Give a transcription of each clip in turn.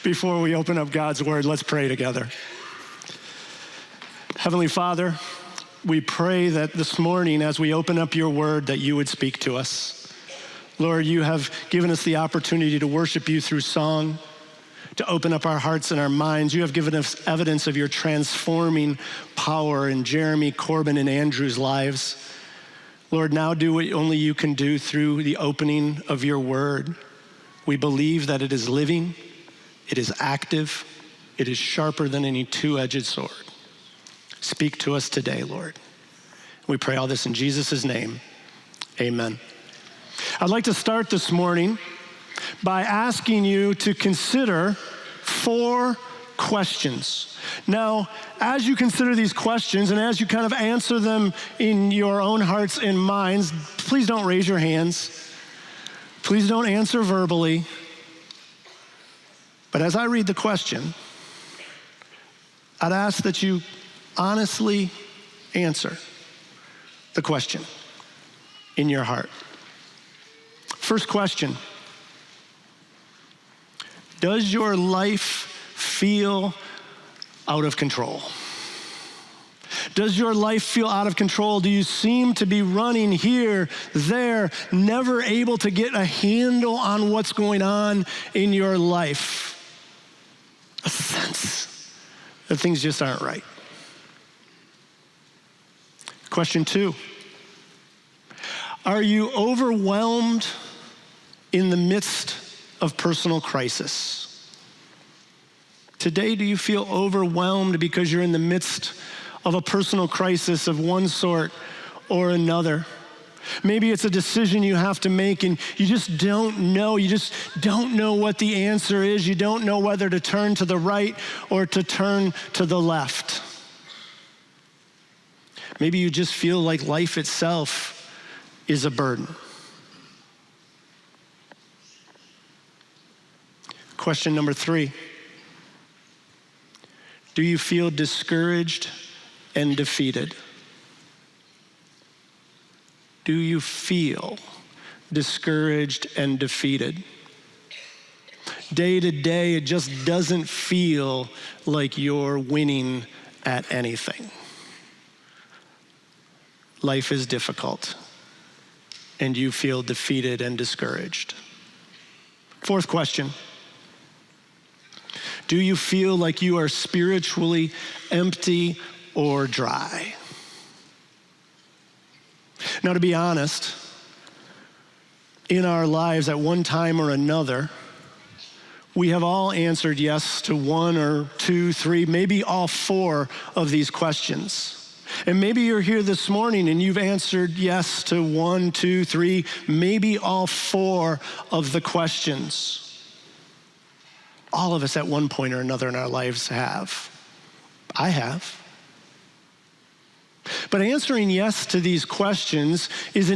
Before we open up God's word, let's pray together. Heavenly Father, we pray that this morning as we open up your word that you would speak to us. Lord, you have given us the opportunity to worship you through song, to open up our hearts and our minds. You have given us evidence of your transforming power in Jeremy, Corbin, and Andrew's lives. Lord, now do what only you can do through the opening of your word. We believe that it is living, it is active, it is sharper than any two-edged sword. Speak to us today, Lord. We pray all this in Jesus' name, amen. I'd like to start this morning by asking you to consider 4 questions. Now, as you consider these questions and as you kind of answer them in your own hearts and minds, please don't raise your hands. Please don't answer verbally. But as I read the question, I'd ask that you honestly answer the question in your heart. First question: does your life feel out of control? Does your life feel out of control? Do you seem to be running here, there, never able to get a handle on what's going on in your life? A sense that things just aren't right. Question 2, are you overwhelmed in the midst of personal crisis? Today, do you feel overwhelmed because you're in the midst of a personal crisis of one sort or another? Maybe it's a decision you have to make and you just don't know. You just don't know what the answer is. You don't know whether to turn to the right or to turn to the left. Maybe you just feel like life itself is a burden. Question number 3. Do you feel discouraged and defeated? Do you feel discouraged and defeated? Day to day, it just doesn't feel like you're winning at anything. Life is difficult, and you feel defeated and discouraged. 4th question. Do you feel like you are spiritually empty or dry? Now, to be honest, in our lives at one time or another, we have all answered yes to 1 or 2, 3, maybe all 4 of these questions. And maybe you're here this morning and you've answered yes to 1, 2, 3, maybe all 4 of the questions. All of us at one point or another in our lives have. I have. But answering yes to these questions is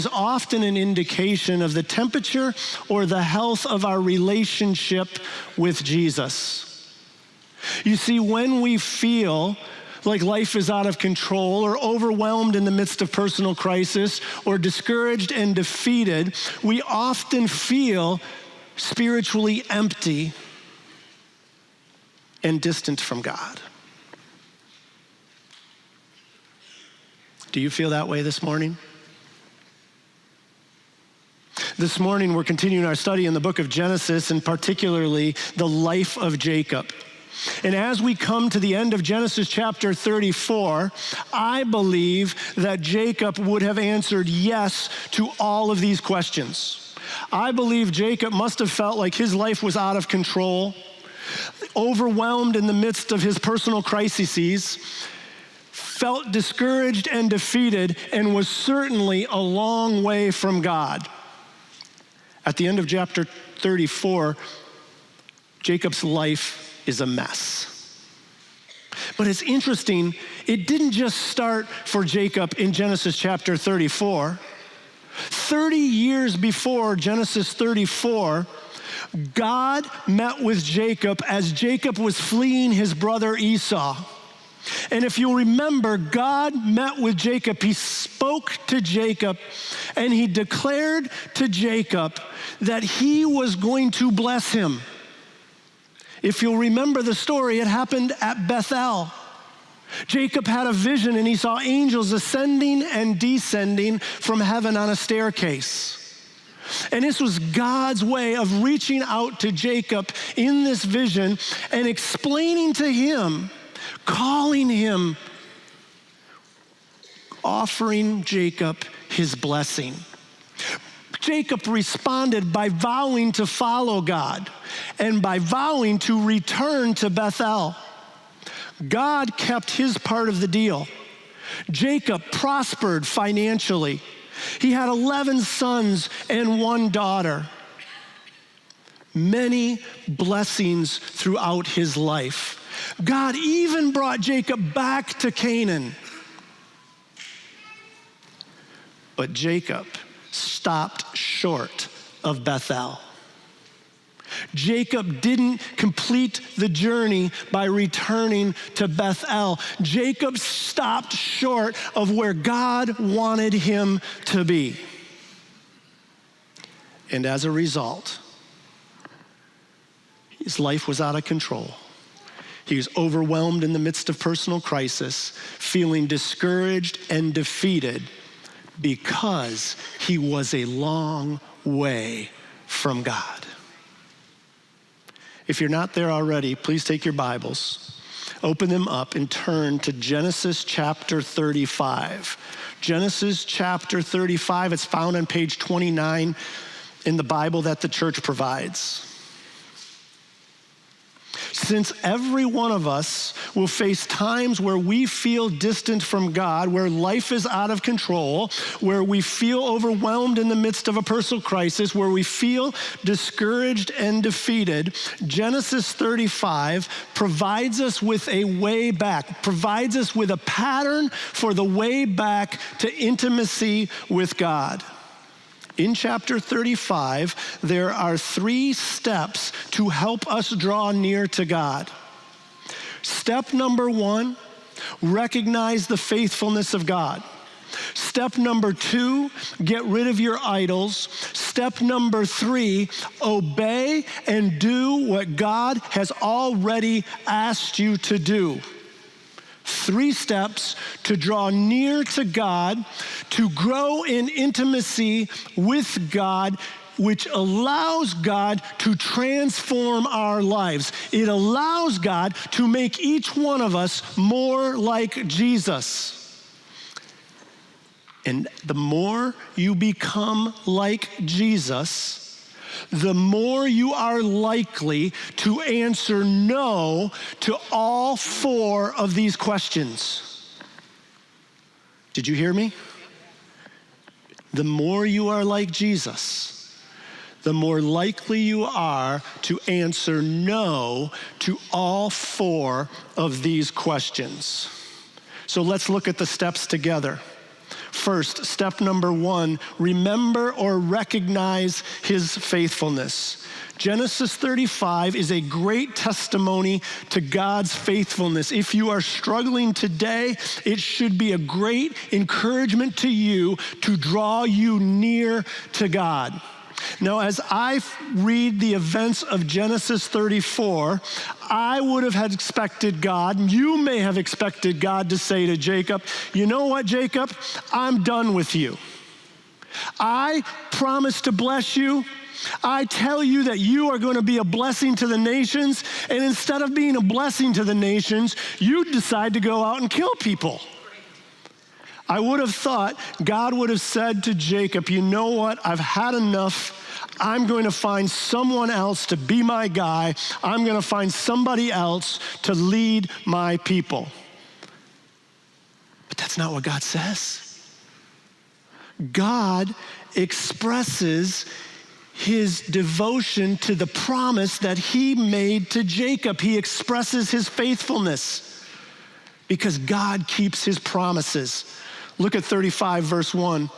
often an indication of the temperature or the health of our relationship with Jesus. You see, when we feel like life is out of control or overwhelmed in the midst of personal crisis or discouraged and defeated, we often feel spiritually empty and distant from God. Do you feel that way this morning? This morning, we're continuing our study in the book of Genesis, and particularly the life of Jacob. And as we come to the end of Genesis chapter 34, I believe that Jacob would have answered yes to all of these questions. I believe Jacob must have felt like his life was out of control, overwhelmed in the midst of his personal crises, felt discouraged and defeated, and was certainly a long way from God. At the end of chapter 34, Jacob's life is a mess. But it's interesting, it didn't just start for Jacob in Genesis chapter 34. 30 years before Genesis 34, God met with Jacob as Jacob was fleeing his brother Esau. And if you'll remember, God met with Jacob. He spoke to Jacob, and he declared to Jacob that he was going to bless him. If you'll remember the story, it happened at Bethel. Jacob had a vision and he saw angels ascending and descending from heaven on a staircase. And this was God's way of reaching out to Jacob in this vision and explaining to him, calling him, offering Jacob his blessing. Jacob responded by vowing to follow God and by vowing to return to Bethel. God kept his part of the deal. Jacob prospered financially. He had 11 sons and 1 daughter. Many blessings throughout his life. God even brought Jacob back to Canaan. But Jacob stopped short of Bethel. Jacob didn't complete the journey by returning to Bethel. Jacob stopped short of where God wanted him to be. And as a result, his life was out of control. He was overwhelmed in the midst of personal crisis, feeling discouraged and defeated because he was a long way from God. If you're not there already, please take your Bibles, open them up, and turn to Genesis chapter 35. Genesis chapter 35, it's found on page 29 in the Bible that the church provides. Since every one of us will face times where we feel distant from God, where life is out of control, where we feel overwhelmed in the midst of a personal crisis, where we feel discouraged and defeated, Genesis 35 provides us with a way back, provides us with a pattern for the way back to intimacy with God. In chapter 35, there are 3 steps to help us draw near to God. Step number 1, recognize the faithfulness of God. Step number 2, get rid of your idols. Step number 3, obey and do what God has already asked you to do. 3 steps to draw near to God, to grow in intimacy with God, which allows God to transform our lives. It allows God to make each one of us more like Jesus. And the more you become like Jesus, the more you are likely to answer no to all 4 of these questions. Did you hear me? The more you are like Jesus, the more likely you are to answer no to all 4 of these questions. So let's look at the steps together. First, step number 1, remember or recognize his faithfulness. Genesis 35 is a great testimony to God's faithfulness. If you are struggling today, it should be a great encouragement to you to draw you near to God. Now, as I read the events of Genesis 34, I would have expected God, you may have expected God to say to Jacob, you know what, Jacob? I'm done with you. I promise to bless you. I tell you that you are going to be a blessing to the nations, and instead of being a blessing to the nations, you decide to go out and kill people. I would have thought God would have said to Jacob, you know what, I've had enough. I'm going to find someone else to be my guy. I'm going to find somebody else to lead my people. But that's not what God says. God expresses his devotion to the promise that he made to Jacob. He expresses his faithfulness because God keeps his promises. Look at 35, verse 1.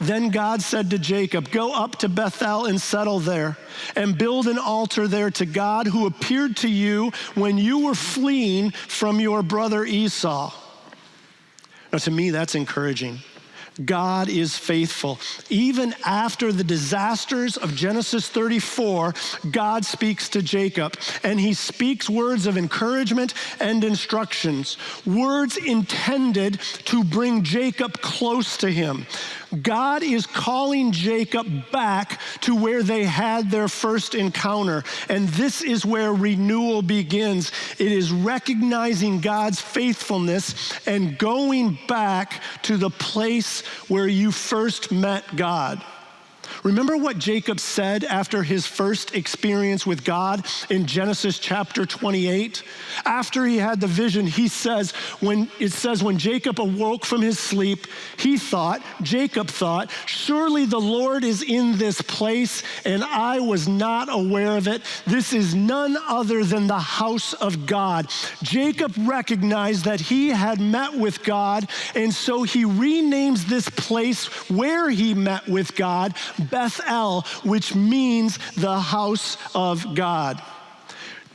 Then God said to Jacob, go up to Bethel and settle there, and build an altar there to God who appeared to you when you were fleeing from your brother Esau. Now, to me, that's encouraging. God is faithful. Even after the disasters of Genesis 34, God speaks to Jacob, and he speaks words of encouragement and instructions, words intended to bring Jacob close to him. God is calling Jacob back to where they had their first encounter, and this is where renewal begins. It is recognizing God's faithfulness and going back to the place where you first met God. Remember what Jacob said after his first experience with God in Genesis chapter 28? After he had the vision, when Jacob awoke from his sleep, Jacob thought, surely the Lord is in this place, and I was not aware of it. This is none other than the house of God. Jacob recognized that he had met with God, and so he renames this place where he met with God Bethel, which means the house of God.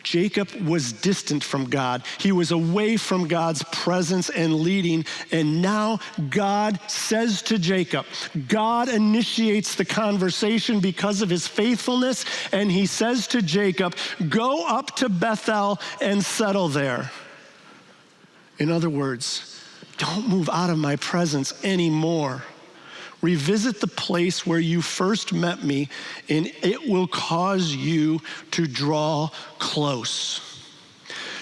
Jacob was distant from God. He was away from God's presence and leading, and now God says to Jacob, God initiates the conversation because of his faithfulness, and he says to Jacob, go up to Bethel and settle there. In other words, don't move out of my presence anymore. Revisit the place where you first met me, and it will cause you to draw close.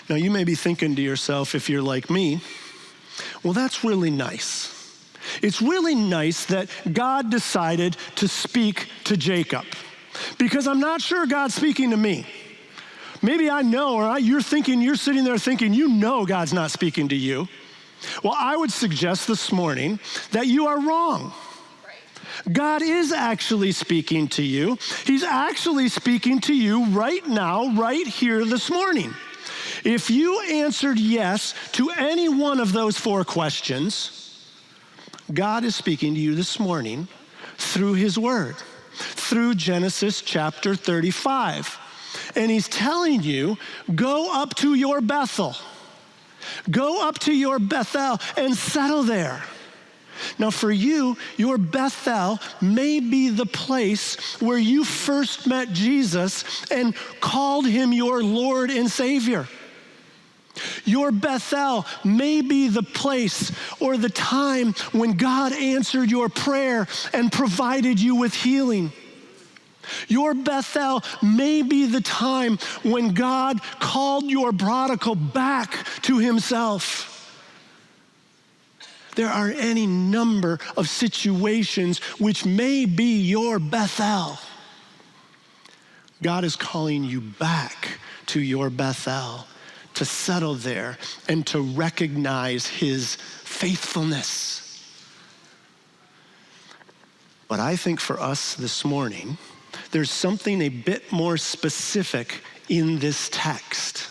Now, you may be thinking to yourself, if you're like me, well, that's really nice. It's really nice that God decided to speak to Jacob, because I'm not sure God's speaking to me. Maybe I know, or you're sitting there thinking, you know God's not speaking to you. Well, I would suggest this morning that you are wrong. God is actually speaking to you. He's actually speaking to you right now, right here this morning. If you answered yes to any one of those 4 questions, God is speaking to you this morning through his word, through Genesis chapter 35. And he's telling you, go up to your Bethel. Go up to your Bethel and settle there. Now for you, your Bethel may be the place where you first met Jesus and called him your Lord and Savior. Your Bethel may be the place or the time when God answered your prayer and provided you with healing. Your Bethel may be the time when God called your prodigal back to himself. There are any number of situations which may be your Bethel. God is calling you back to your Bethel, to settle there and to recognize his faithfulness. But I think for us this morning, there's something a bit more specific in this text.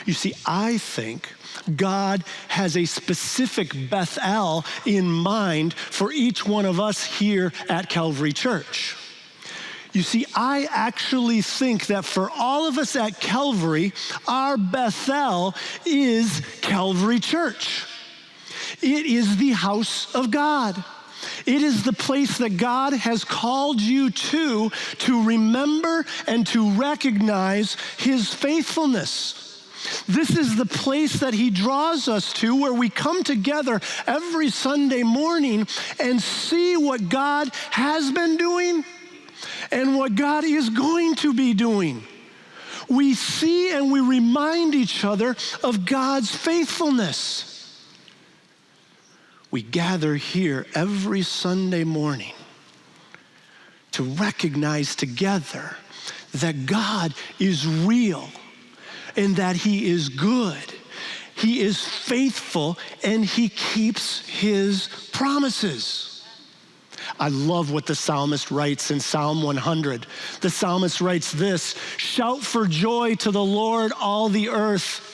You see, I think God has a specific Bethel in mind for each one of us here at Calvary Church. You see, I actually think that for all of us at Calvary, our Bethel is Calvary Church. It is the house of God. It is the place that God has called you to remember and to recognize his faithfulness. This is the place that he draws us to, where we come together every Sunday morning and see what God has been doing and what God is going to be doing. We see and we remind each other of God's faithfulness. We gather here every Sunday morning to recognize together that God is real and that he is good. He is faithful and he keeps his promises. I love what the psalmist writes in Psalm 100. The psalmist writes this: shout for joy to the Lord, all the earth.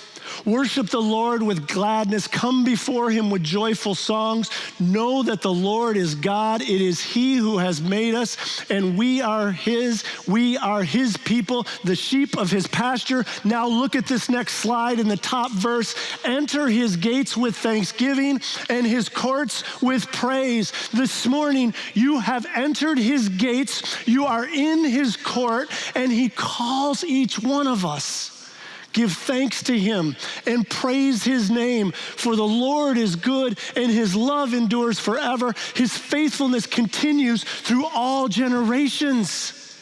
Worship the Lord with gladness. Come before him with joyful songs. Know that the Lord is God. It is he who has made us, and we are his. We are his people, the sheep of his pasture. Now look at this next slide in the top verse. Enter his gates with thanksgiving and his courts with praise. This morning, you have entered his gates. You are in his court, and he calls each one of us. Give thanks to him and praise his name, for the Lord is good and his love endures forever. His faithfulness continues through all generations.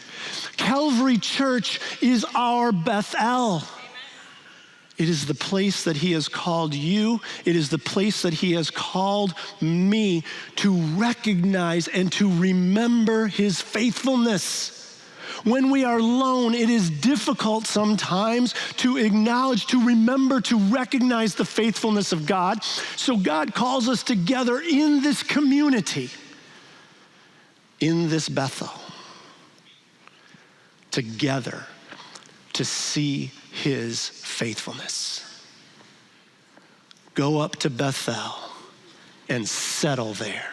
Calvary Church is our Bethel. It is the place that he has called you. It is the place that he has called me to recognize and to remember his faithfulness. When we are alone, it is difficult sometimes to acknowledge, to remember, to recognize the faithfulness of God. So God calls us together in this community, in this Bethel, together to see his faithfulness. Go up to Bethel and settle there.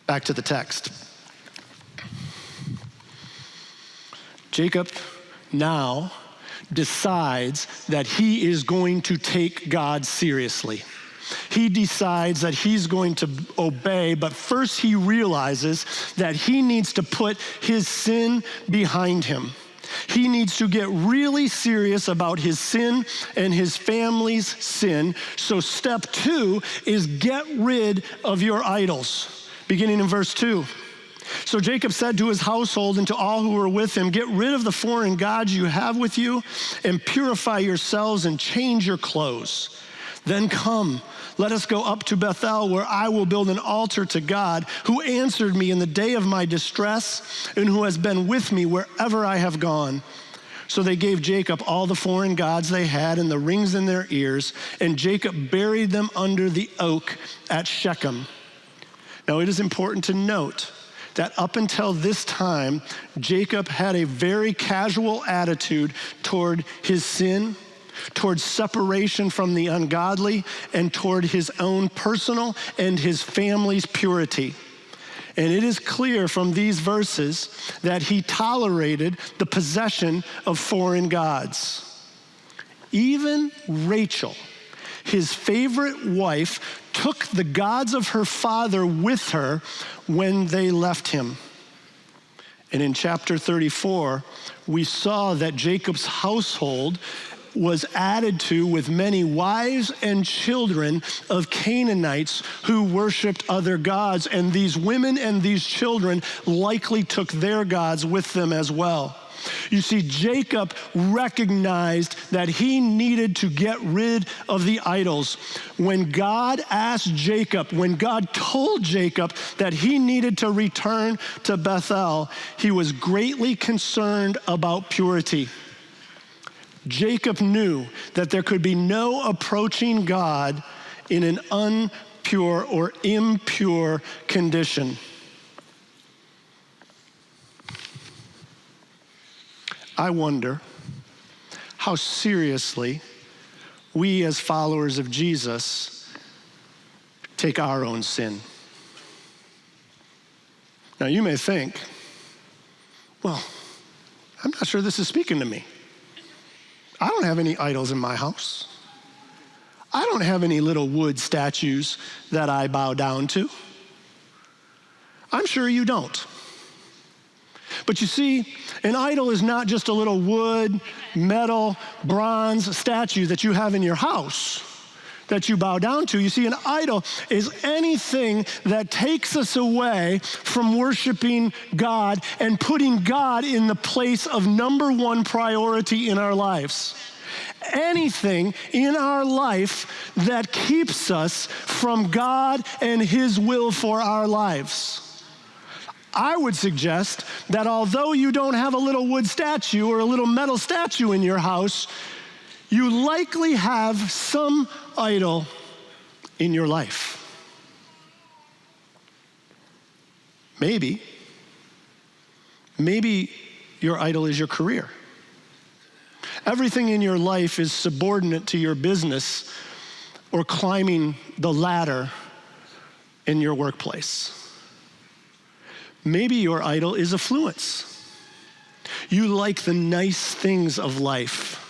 Back to the text. Jacob now decides that he is going to take God seriously. He decides that he's going to obey, but first he realizes that he needs to put his sin behind him. He needs to get really serious about his sin and his family's sin. So step 2 is get rid of your idols. Beginning in verse 2. So Jacob said to his household and to all who were with him, get rid of the foreign gods you have with you and purify yourselves and change your clothes. Then come, let us go up to Bethel, where I will build an altar to God, who answered me in the day of my distress and who has been with me wherever I have gone. So they gave Jacob all the foreign gods they had and the rings in their ears, and Jacob buried them under the oak at Shechem. Now it is important to note that up until this time, Jacob had a very casual attitude toward his sin, toward separation from the ungodly, and toward his own personal and his family's purity. And it is clear from these verses that he tolerated the possession of foreign gods. Even Rachel, his favorite wife, took the gods of her father with her when they left him. And in chapter 34, we saw that Jacob's household was added to with many wives and children of Canaanites who worshiped other gods. And these women and these children likely took their gods with them as well. You see, Jacob recognized that he needed to get rid of the idols. When God asked Jacob, when God told Jacob that he needed to return to Bethel, he was greatly concerned about purity. Jacob knew that there could be no approaching God in an unpure or impure condition. I wonder how seriously we as followers of Jesus take our own sin. Now you may think, well, I'm not sure this is speaking to me. I don't have any idols in my house. I don't have any little wood statues that I bow down to. I'm sure you don't. But you see, an idol is not just a little wood, metal, bronze statue that you have in your house that you bow down to. You see, an idol is anything that takes us away from worshiping God and putting God in the place of number one priority in our lives. Anything in our life that keeps us from God and his will for our lives. I would suggest that although you don't have a little wood statue or a little metal statue in your house, you likely have some idol in your life. Maybe your idol is your career. Everything in your life is subordinate to your business or climbing the ladder in your workplace. Maybe your idol is affluence. You like the nice things of life,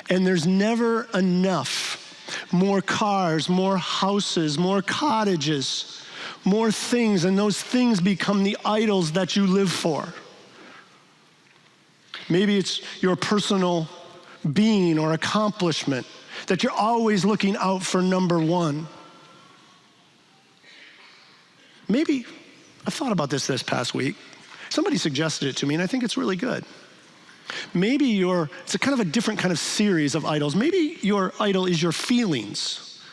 and there's never enough. More cars, more houses, more cottages, more things, and those things become the idols that you live for. Maybe it's your personal being or accomplishment, that you're always looking out for number one. Maybe, I thought about this past week. Somebody suggested it to me, and I think it's really good. Maybe it's a kind of a different kind of series of idols. Maybe your idol is your feelings.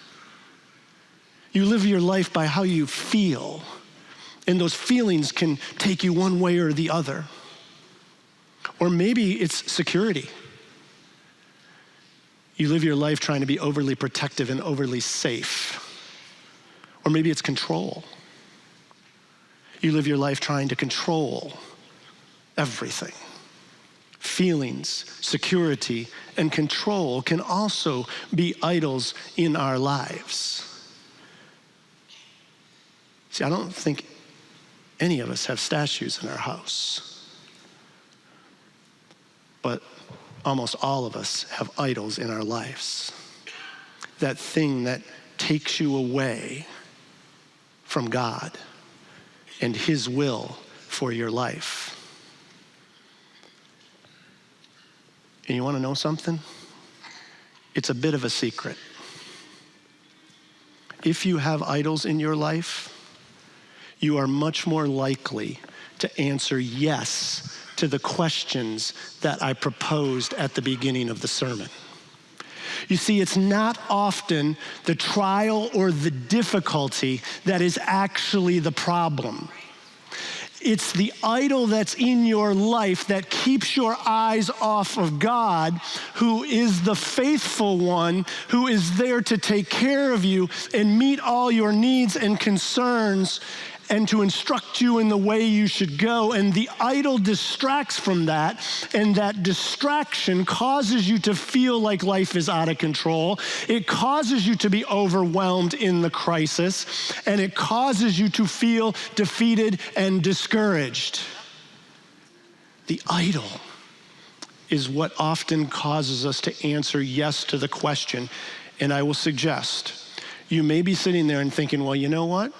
You live your life by how you feel, and those feelings can take you one way or the other. Or maybe it's security. You live your life trying to be overly protective and overly safe. Or maybe it's control. You live your life trying to control everything. Feelings, security, and control can also be idols in our lives. See, I don't think any of us have statues in our house, but almost all of us have idols in our lives. That thing that takes you away from God and His will for your life. And you want to know something? It's a bit of a secret. If you have idols in your life, you are much more likely to answer yes to the questions that I proposed at the beginning of the sermon. You see, it's not often the trial or the difficulty that is actually the problem. It's the idol that's in your life that keeps your eyes off of God, who is the faithful one, who is there to take care of you and meet all your needs and concerns and to instruct you in the way you should go. And the idol distracts from that, and that distraction causes you to feel like life is out of control. It causes you to be overwhelmed in the crisis, and it causes you to feel defeated and discouraged. The idol is what often causes us to answer yes to the question. And I will suggest, you may be sitting there and thinking, well, you know what?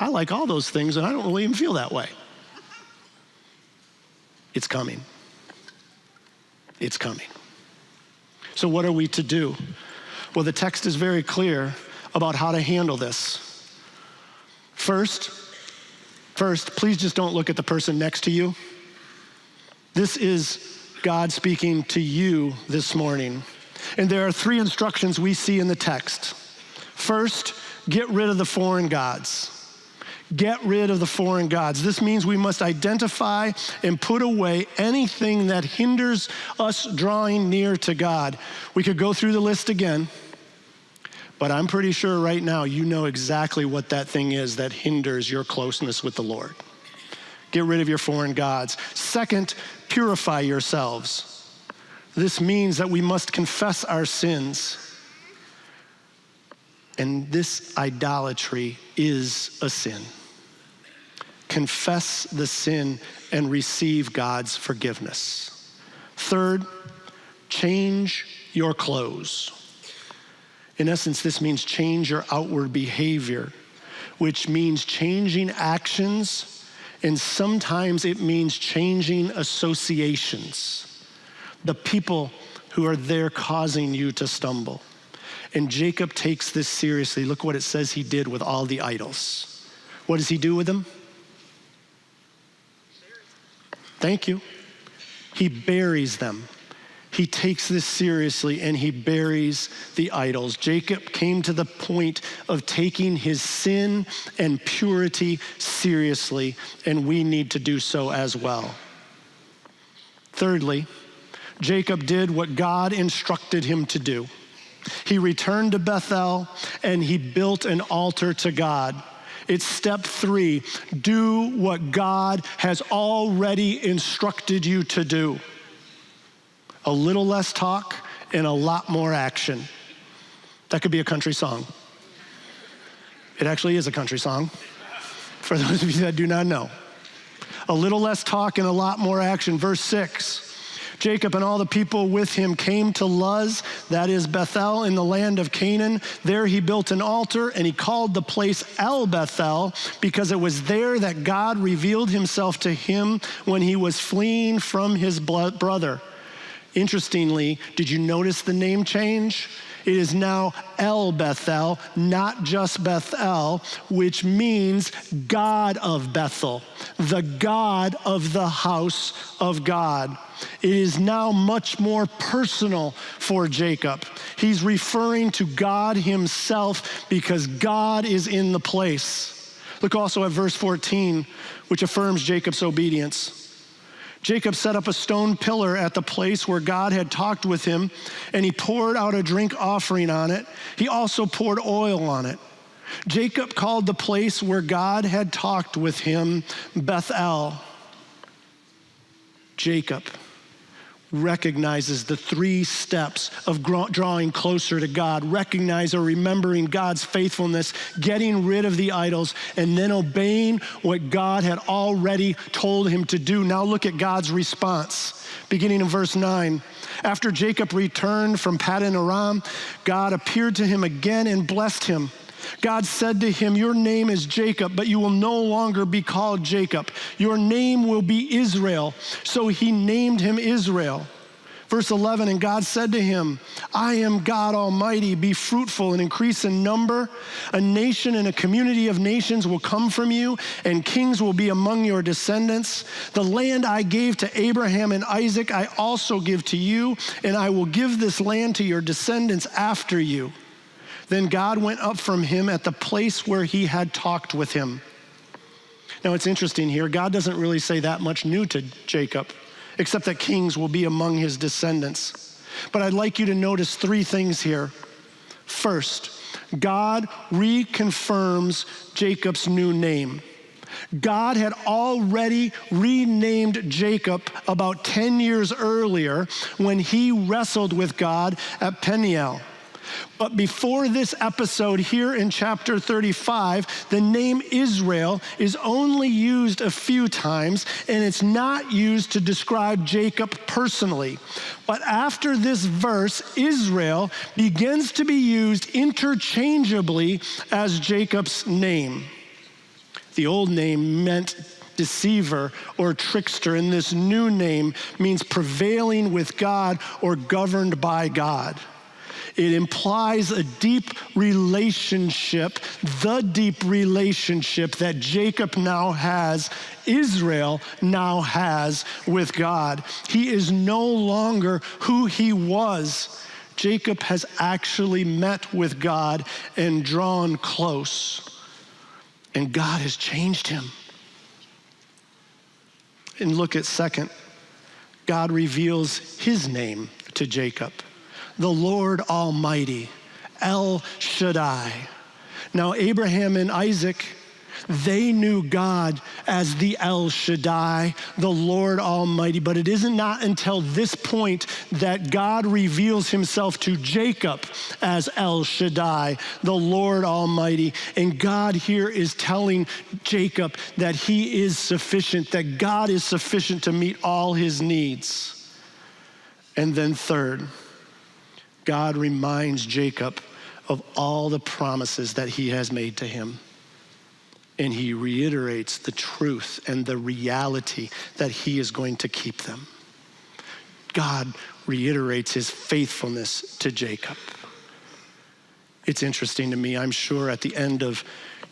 I like all those things, and I don't really even feel that way. It's coming. It's coming. So what are we to do? Well, the text is very clear about how to handle this. First, please just don't look at the person next to you. This is God speaking to you this morning. And there are 3 instructions we see in the text. First, get rid of the foreign gods. Get rid of the foreign gods. This means we must identify and put away anything that hinders us drawing near to God. We could go through the list again, but I'm pretty sure right now you know exactly what that thing is that hinders your closeness with the Lord. Get rid of your foreign gods. Second, purify yourselves. This means that we must confess our sins. And this idolatry is a sin. Confess the sin and receive God's forgiveness. Third, change your clothes. In essence, this means change your outward behavior, which means changing actions, and sometimes it means changing associations, the people who are there causing you to stumble. And Jacob takes this seriously. Look what it says he did with all the idols. What does he do with them? Thank you. He buries them. He takes this seriously and he buries the idols. Jacob came to the point of taking his sin and purity seriously, and we need to do so as well. Thirdly, Jacob did what God instructed him to do. He returned to Bethel and he built an altar to God. It's step 3. Do what God has already instructed you to do. A little less talk and a lot more action. That could be a country song. It actually is a country song, for those of you that do not know. A little less talk and a lot more action. Verse 6. Jacob and all the people with him came to Luz, that is Bethel, in the land of Canaan. There he built an altar, and he called the place El Bethel, because it was there that God revealed himself to him when he was fleeing from his brother. Interestingly, did you notice the name change? It is now El Bethel, not just Bethel, which means God of Bethel, the God of the house of God. It is now much more personal for Jacob. He's referring to God himself because God is in the place. Look also at verse 14, which affirms Jacob's obedience. Jacob set up a stone pillar at the place where God had talked with him, and he poured out a drink offering on it. He also poured oil on it. Jacob called the place where God had talked with him Bethel. Jacob recognizes the 3 steps of drawing closer to God, recognize or remembering God's faithfulness, getting rid of the idols, and then obeying what God had already told him to do. Now look at God's response, beginning in verse 9. After Jacob returned from Paddan Aram, God appeared to him again and blessed him. God said to him, "Your name is Jacob, but you will no longer be called Jacob. Your name will be Israel." So he named him Israel. Verse 11, and God said to him, "I am God Almighty. Be fruitful and increase in number. A nation and a community of nations will come from you, and kings will be among your descendants. The land I gave to Abraham and Isaac I also give to you, and I will give this land to your descendants after you." Then God went up from him at the place where he had talked with him. Now it's interesting here. God doesn't really say that much new to Jacob, except that kings will be among his descendants. But I'd like you to notice 3 things here. First, God reconfirms Jacob's new name. God had already renamed Jacob about 10 years earlier when he wrestled with God at Peniel. But before this episode here in chapter 35, the name Israel is only used a few times, and it's not used to describe Jacob personally. But after this verse, Israel begins to be used interchangeably as Jacob's name. The old name meant deceiver or trickster, and this new name means prevailing with God or governed by God. It implies a deep relationship, the deep relationship that Jacob now has, Israel now has with God. He is no longer who he was. Jacob has actually met with God and drawn close, and God has changed him. And look at second, God reveals his name to Jacob. The Lord Almighty, El Shaddai. Now, Abraham and Isaac, they knew God as the El Shaddai, the Lord Almighty, but it isn't not until this point that God reveals himself to Jacob as El Shaddai, the Lord Almighty. And God here is telling Jacob that he is sufficient, that God is sufficient to meet all his needs. And then third, God reminds Jacob of all the promises that he has made to him. And he reiterates the truth and the reality that he is going to keep them. God reiterates his faithfulness to Jacob. It's interesting to me, I'm sure at the end of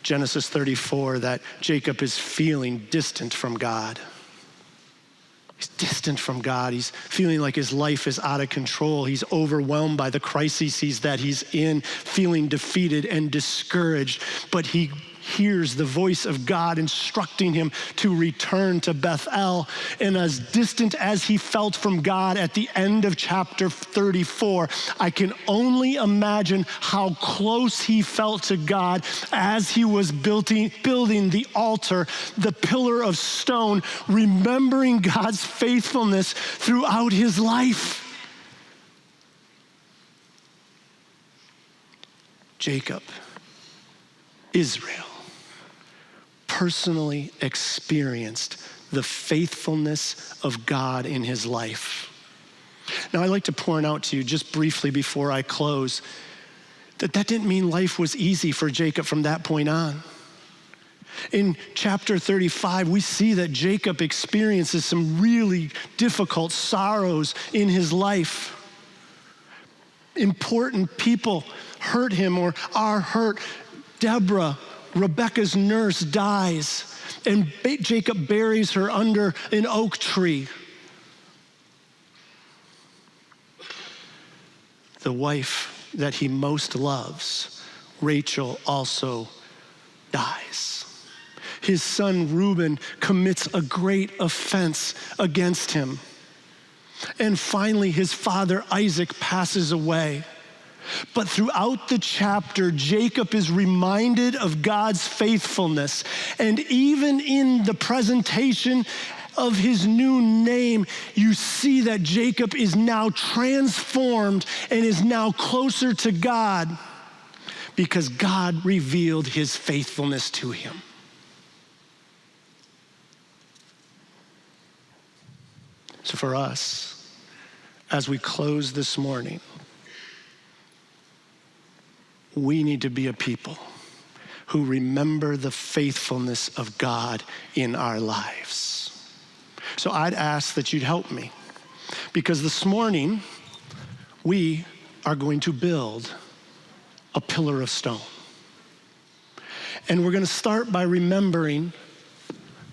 Genesis 34 that Jacob is feeling distant from God. He's distant from God. He's feeling like his life is out of control. He's overwhelmed by the crises that he's in, feeling defeated and discouraged. But he hears the voice of God instructing him to return to Bethel. And as distant as he felt from God at the end of chapter 34, I can only imagine how close he felt to God as he was building the altar, the pillar of stone, remembering God's faithfulness throughout his life. Jacob, Israel, personally experienced the faithfulness of God in his life. Now, I'd like to point out to you just briefly before I close that didn't mean life was easy for Jacob from that point on. In chapter 35, we see that Jacob experiences some really difficult sorrows in his life. Important people hurt him or are hurt. Deborah, Rebekah's nurse, dies, and Jacob buries her under an oak tree. The wife that he most loves, Rachel, also dies. His son Reuben commits a great offense against him. And finally, his father Isaac passes away. But throughout the chapter, Jacob is reminded of God's faithfulness. And even in the presentation of his new name, you see that Jacob is now transformed and is now closer to God because God revealed his faithfulness to him. So for us, as we close this morning, we need to be a people who remember the faithfulness of God in our lives. So I'd ask that you'd help me, because this morning we are going to build a pillar of stone. And we're going to start by remembering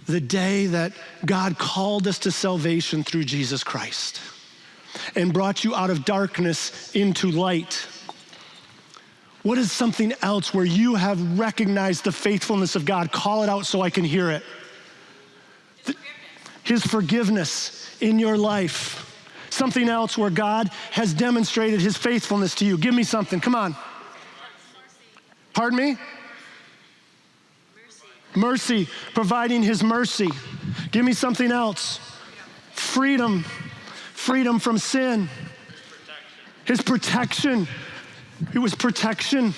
the day that God called us to salvation through Jesus Christ and brought you out of darkness into light. What is something else where you have recognized the faithfulness of God? Call it out so I can hear it. His forgiveness in your life. Something else where God has demonstrated his faithfulness to you. Give me something, come on. Pardon me? Mercy, providing his mercy. Give me something else. Freedom from sin. His protection. It was protection.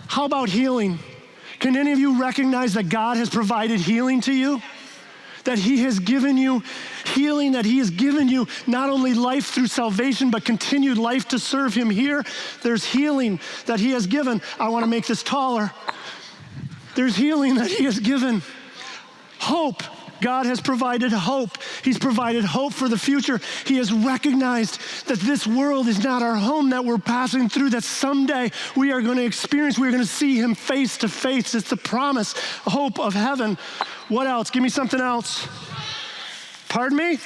How about healing? Can any of you recognize that God has provided healing to you? That he has given you healing, that he has given you not only life through salvation, but continued life to serve him here. There's healing that he has given. I want to make this taller. There's healing that he has given. Hope. God has provided hope. He's provided hope for the future. He has recognized that this world is not our home, that we're passing through, that someday we are going to experience, we're going to see him face to face. It's the promise, hope of heaven. What else? Give me something else. Pardon me?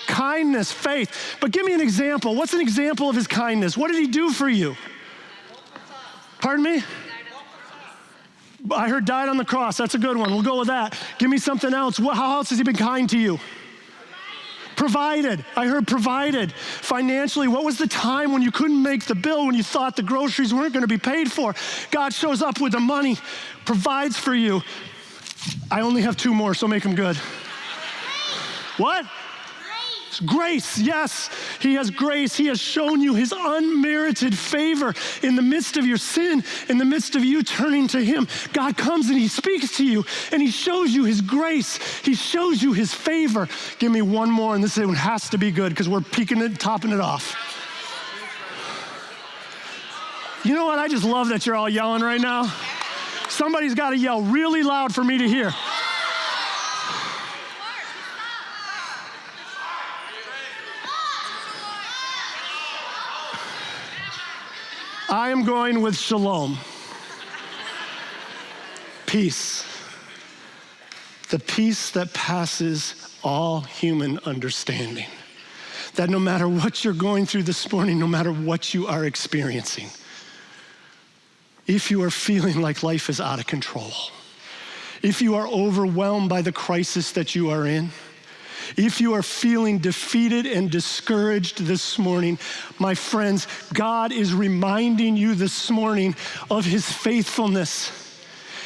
Kindness, faith. But give me an example. What's an example of his kindness? What did he do for you? Pardon me? I heard died on the cross. That's a good one. We'll go with that. Give me something else. How else has he been kind to you? Provided. I heard provided. Financially, what was the time when you couldn't make the bill, when you thought the groceries weren't going to be paid for? God shows up with the money, provides for you. I only have two more, so make them good. What? Grace, yes. He has grace. He has shown you his unmerited favor in the midst of your sin, in the midst of you turning to him. God comes and he speaks to you and he shows you his grace. He shows you his favor. Give me one more, and this one has to be good because we're peaking it, topping it off. You know what? I just love that you're all yelling right now. Somebody's got to yell really loud for me to hear. I am going with shalom. Peace. The peace that passes all human understanding. That no matter what you're going through this morning, no matter what you are experiencing, if you are feeling like life is out of control, if you are overwhelmed by the crisis that you are in, if you are feeling defeated and discouraged this morning, my friends, God is reminding you this morning of his faithfulness.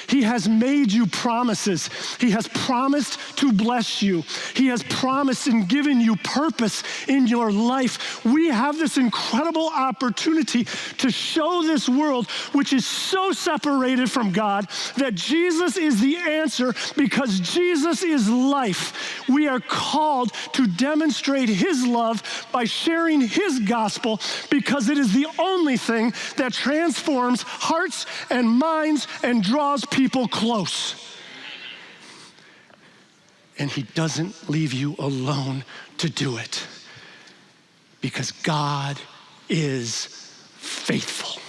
He has made you promises. He has promised to bless you. He has promised and given you purpose in your life. We have this incredible opportunity to show this world, which is so separated from God, that Jesus is the answer because Jesus is life. We are called to demonstrate his love by sharing his gospel because it is the only thing that transforms hearts and minds and draws people close. And he doesn't leave you alone to do it because God is faithful.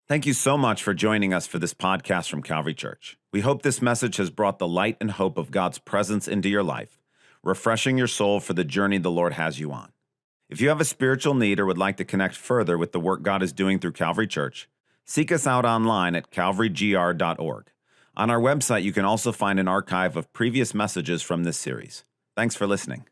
Thank you so much for joining us for this podcast from Calvary Church. We hope this message has brought the light and hope of God's presence into your life, refreshing your soul for the journey the Lord has you on. If you have a spiritual need or would like to connect further with the work God is doing through Calvary Church, seek us out online at calvarygr.org. On our website, you can also find an archive of previous messages from this series. Thanks for listening.